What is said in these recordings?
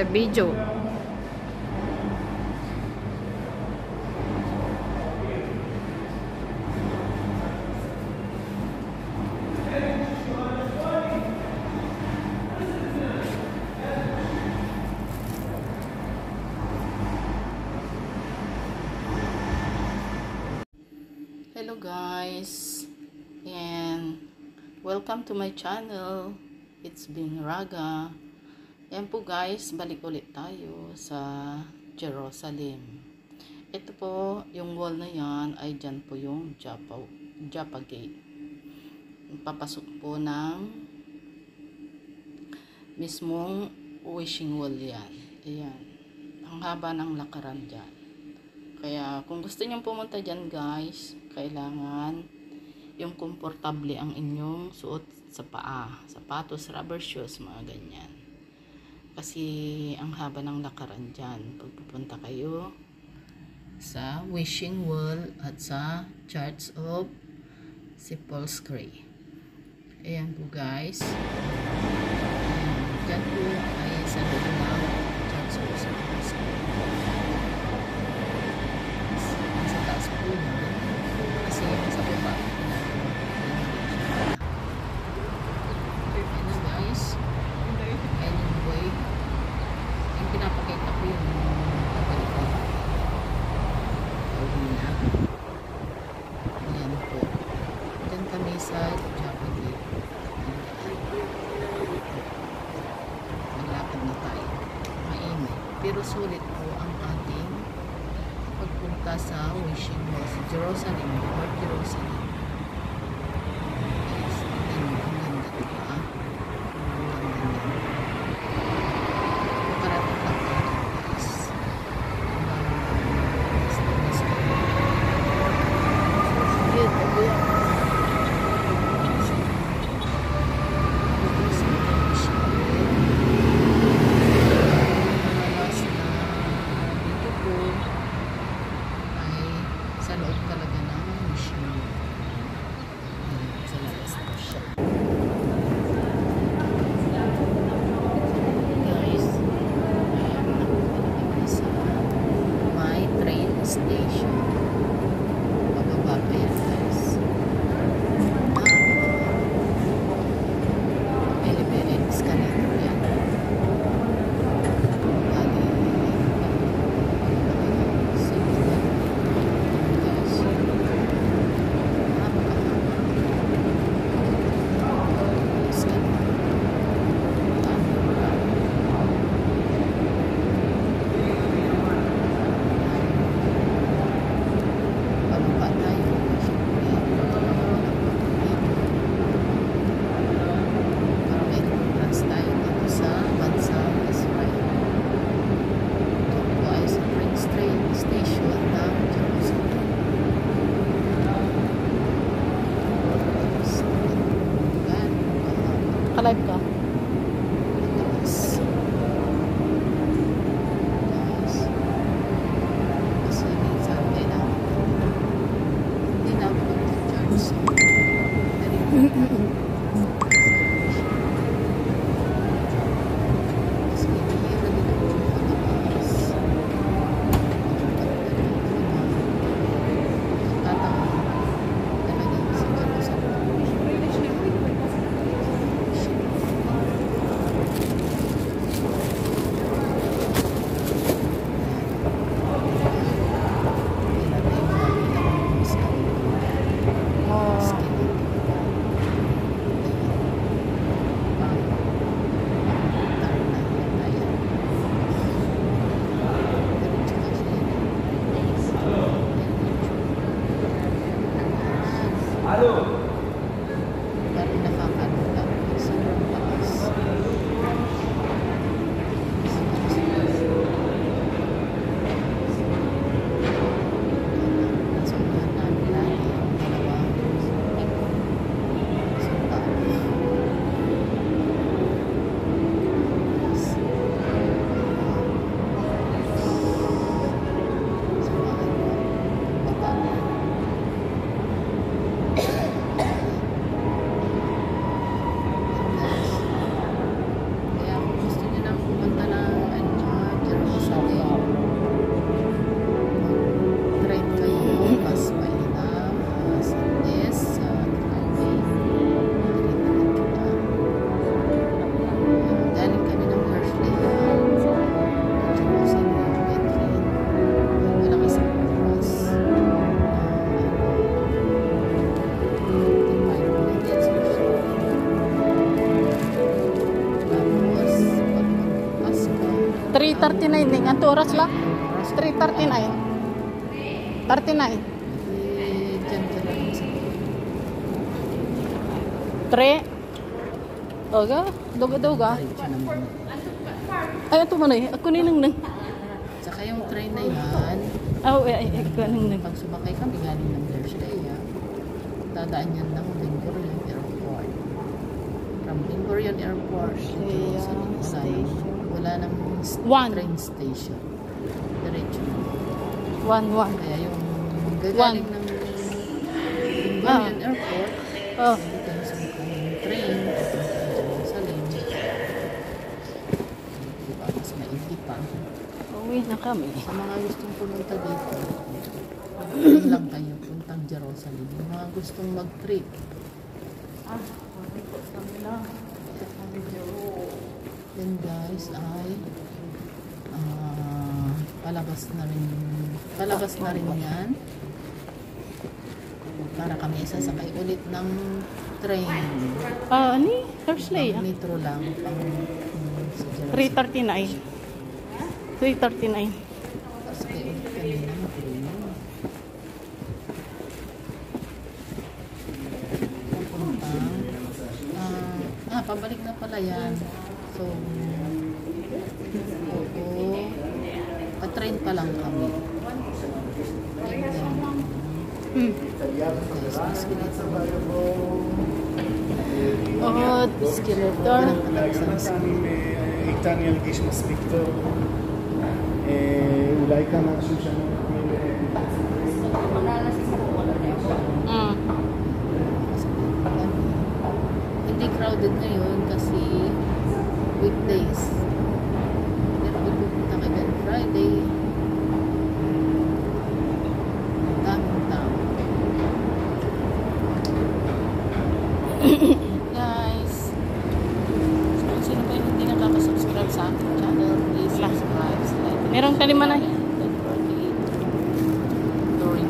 sa video. Hello guys, and welcome to my channel. It's Bing Raga. Ayan po guys, balik ulit tayo sa Jerusalem. Ito po, yung wall na yan ay dyan po yung Jaffa Gate. Papasok po ng mismong wishing wall yan. Ayan, ang haba ng lakaran dyan. Kaya kung gusto nyo pumunta dyan guys, kailangan yung komportable ang inyong suot sa paa, sapatos, rubber shoes, mga ganyan. Kasi ang haba ng lakaran dyan pag pupunta kayo sa wishing wall at sa Church of Sepulchre. Ayan po guys. Dyan po ay sa loob ng Church of Sepulchre. Sa taas po yun. Kasi sa baba na guys. Anyway, yung pinapakita ko yung tagal-tagal. Ayan po. Diyan kami sa Jaffa Gate. Maglakad na tayo. Mainit. Pero sulit po ang ating pagpunta sa wishing wall sa Jerusalem, North Jerusalem. Yes, ang ganda diba? Ang ganda niya. Makarating lang tayo guys. Sa loob talaga ng wishing wall. Saling, ang oras lang? 3:39. 39. Dyan ka lang sa 3. Oga, duga. diretso naman. Ay, ito mo na eh. Ako ninang. Saka yung train na yan, Oh, ako ninang. pag sumakay kami galing ng Bershleya, dadaan yan ng Ben-Gurion Airport. From Ben-Gurion Airport, wala nang One. train station. Diretso. 1. Kaya yung gagaling ng Ben-Gurion Airport, Oh. hindi ka na sumakay ng train, papunta sa Jerusalem. Diba, mas maigi pa. Uwi na kami. Sa mga gustong pumunta dito, pag lang kayo puntang Jerusalem. Yung mga gustong mag-trip. Then guys ay palabas na rin yan para kami sasakay ulit ng train. Ni Thursday. Metro lang pang sa Jerusalem. 3:39. 3:39. Sasakay ulit kami ng train. Pabalik na pala yan. So, pa-train pa lang kami. And then, guys, skeleton. Skeleton. איתן ירגיש מספיק טוב. אולי כמה אנשים שאני נותנים Hindi crowded ngayon kasi weekdays. Pero pag pupunta ka dyan Friday, daming tao. Guys, kung sino pa yung hindi nakaka-subscribe sa aking channel, please subscribe. Merong taliman na.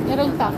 Merong ta.